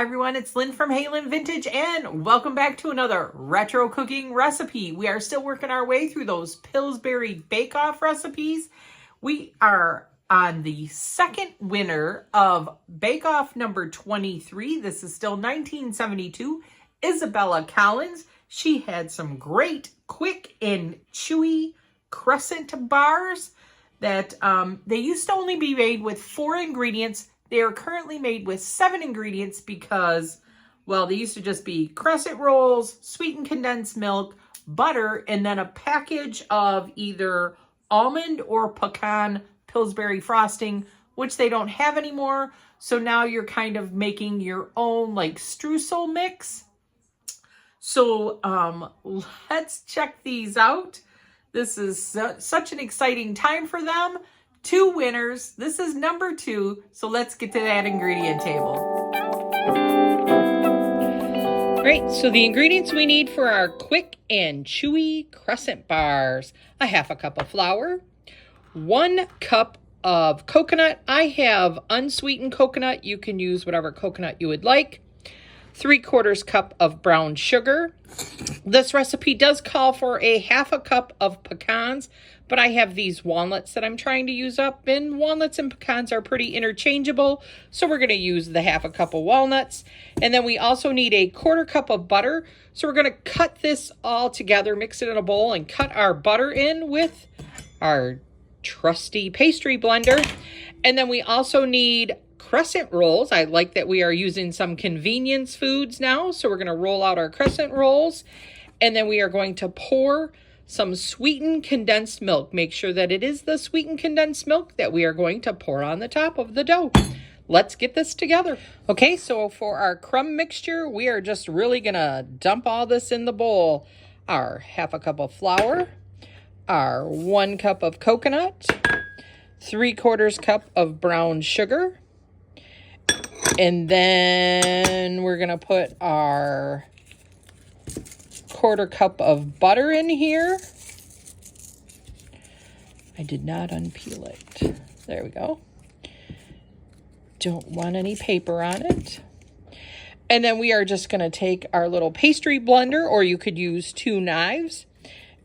Hi everyone, it's Lynn from Hey Lynn Vintage and welcome back to another retro cooking recipe. We are still working our way through those Pillsbury Bake-Off recipes. We are on the second winner of Bake-Off number 23. This is still 1972, Isabella Collins. She had some great, quick, and chewy crescent bars that they used to only be made with 4 ingredients. They are currently made with 7 ingredients because, well, they used to just be crescent rolls, sweetened condensed milk, butter, and then a package of either almond or pecan Pillsbury frosting, which they don't have anymore. So now you're kind of making your own like streusel mix. So let's check these out. This is such an exciting time for them. 2 winners. This is number 2. So let's get to that ingredient table. All right, so the ingredients we need for our quick and chewy crescent bars. A half a cup of flour, 1 cup of coconut. I have unsweetened coconut. You can use whatever coconut you would like. 3/4 cup of brown sugar. This recipe does call for a half a cup of pecans, but I have these walnuts that I'm trying to use up, and walnuts and pecans are pretty interchangeable, so we're going to use the half a cup of walnuts. And then we also need a 1/4 cup of butter, so we're going to cut this all together, mix it in a bowl, and cut our butter in with our trusty pastry blender. And then we also need crescent rolls. I like that we are using some convenience foods now, so we're going to roll out our crescent rolls. And then we are going to pour some sweetened condensed milk. Make sure that it is the sweetened condensed milk that we are going to pour on the top of the dough. Let's get this together. Okay, so for our crumb mixture, we are just really going to dump all this in the bowl. Our half a cup of flour, our 1 cup of coconut, 3/4 cup of brown sugar, and then we're going to put our 1/4 cup of butter in here. I did not unpeel it. There we go. Don't want any paper on it. And then we are just going to take our little pastry blender, or you could use 2 knives.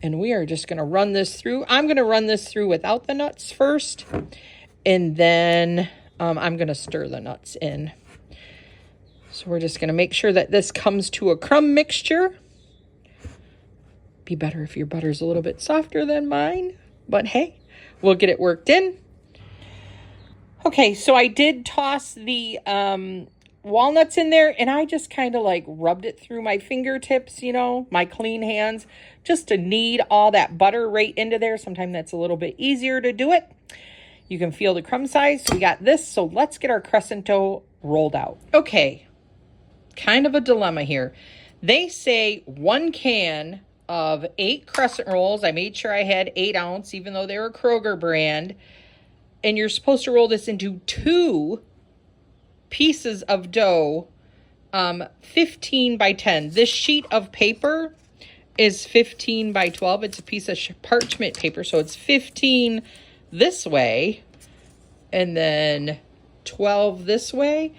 And we are just going to run this through. I'm going to run this through without the nuts first. And then I'm going to stir the nuts in. So we're just going to make sure that this comes to a crumb mixture. Be better if your butter's a little bit softer than mine. But hey, we'll get it worked in. Okay, so I did toss the walnuts in there, and I just kind of like rubbed it through my fingertips, you know, my clean hands, just to knead all that butter right into there. Sometimes that's a little bit easier to do it. You can feel the crumb size. So we got this, so let's get our crescent dough rolled out. Okay, kind of a dilemma here. They say 1 can of 8 crescent rolls. I made sure I had 8 ounce, even though they were Kroger brand. And you're supposed to roll this into 2 pieces of dough, 15 by 10. This sheet of paper is 15 by 12. It's a piece of parchment paper, so it's 15 this way and then 12 this way.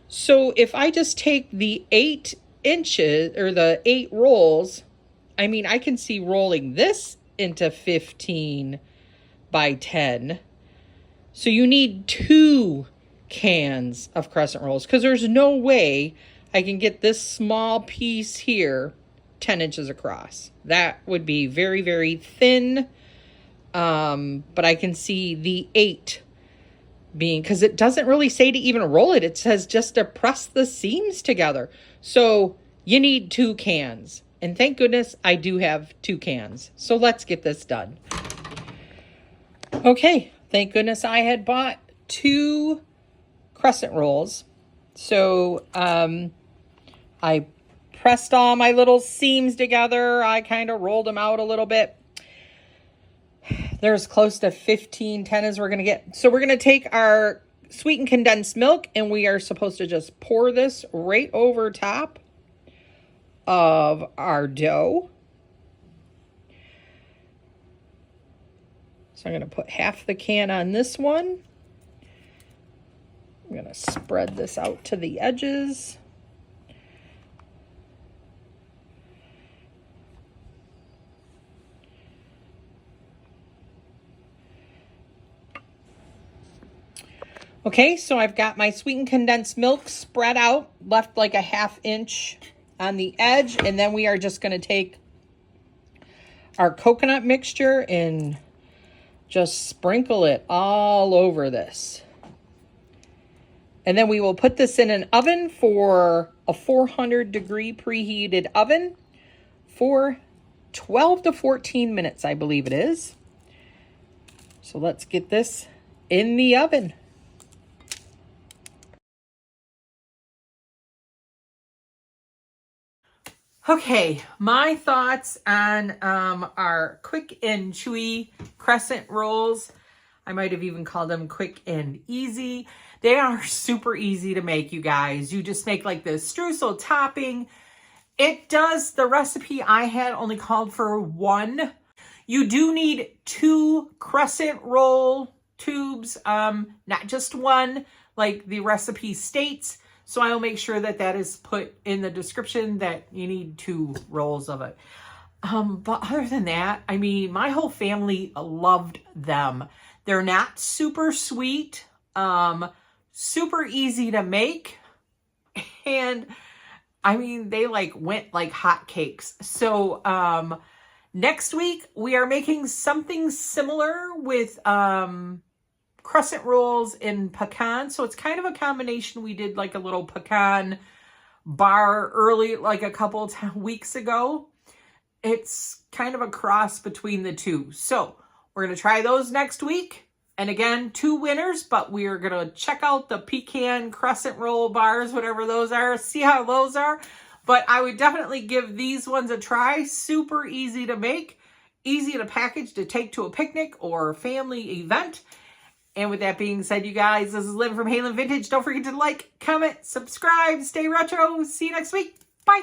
So if I just take the 8 inches or the 8 rolls, I mean, I can see rolling this into 15 by 10. So you need 2 cans of crescent rolls, because there's no way I can get this small piece here 10 inches across. That would be very, very thin. But I can see the 8 being, because it doesn't really say to even roll it. It says just to press the seams together. So you need 2 cans. And thank goodness I do have 2 cans. So let's get this done. Okay, thank goodness I had bought 2 crescent rolls. So I pressed all my little seams together. I kind of rolled them out a little bit. There's close to 15, 10 as we're going to get. So we're going to take our sweetened condensed milk, and we are supposed to just pour this right over top of our dough. So I'm going to put half the can on this one. I'm going to spread this out to the edges. Okay, so I've got my sweetened condensed milk spread out, left like a 1/2 inch on the edge, and then we are just going to take our coconut mixture and just sprinkle it all over this. And then we will put this in an oven for a 400-degree preheated oven for 12 to 14 minutes, I believe it is. So let's get this in the oven. Okay, my thoughts on our quick and chewy crescent rolls. I might have even called them quick and easy. They are super easy to make, you guys. You just make like this streusel topping. The recipe I had only called for 1. You do need 2 crescent roll tubes, not just 1, like the recipe states. So I will make sure that that is put in the description that you need 2 rolls of it. But other than that, I mean, my whole family loved them. They're not super sweet, super easy to make. And I mean, they like went like hotcakes. So, next week we are making something similar with, crescent rolls in pecan. So it's kind of a combination. We did like a little pecan bar early, like a couple weeks ago. It's kind of a cross between the two. So we're going to try those next week. And again, 2 winners, but we are going to check out the pecan crescent roll bars, whatever those are, see how those are. But I would definitely give these ones a try. Super easy to make, easy to package to take to a picnic or family event. And with that being said, you guys, this is Lynn from Halen Vintage. Don't forget to like, comment, subscribe, stay retro. See you next week. Bye.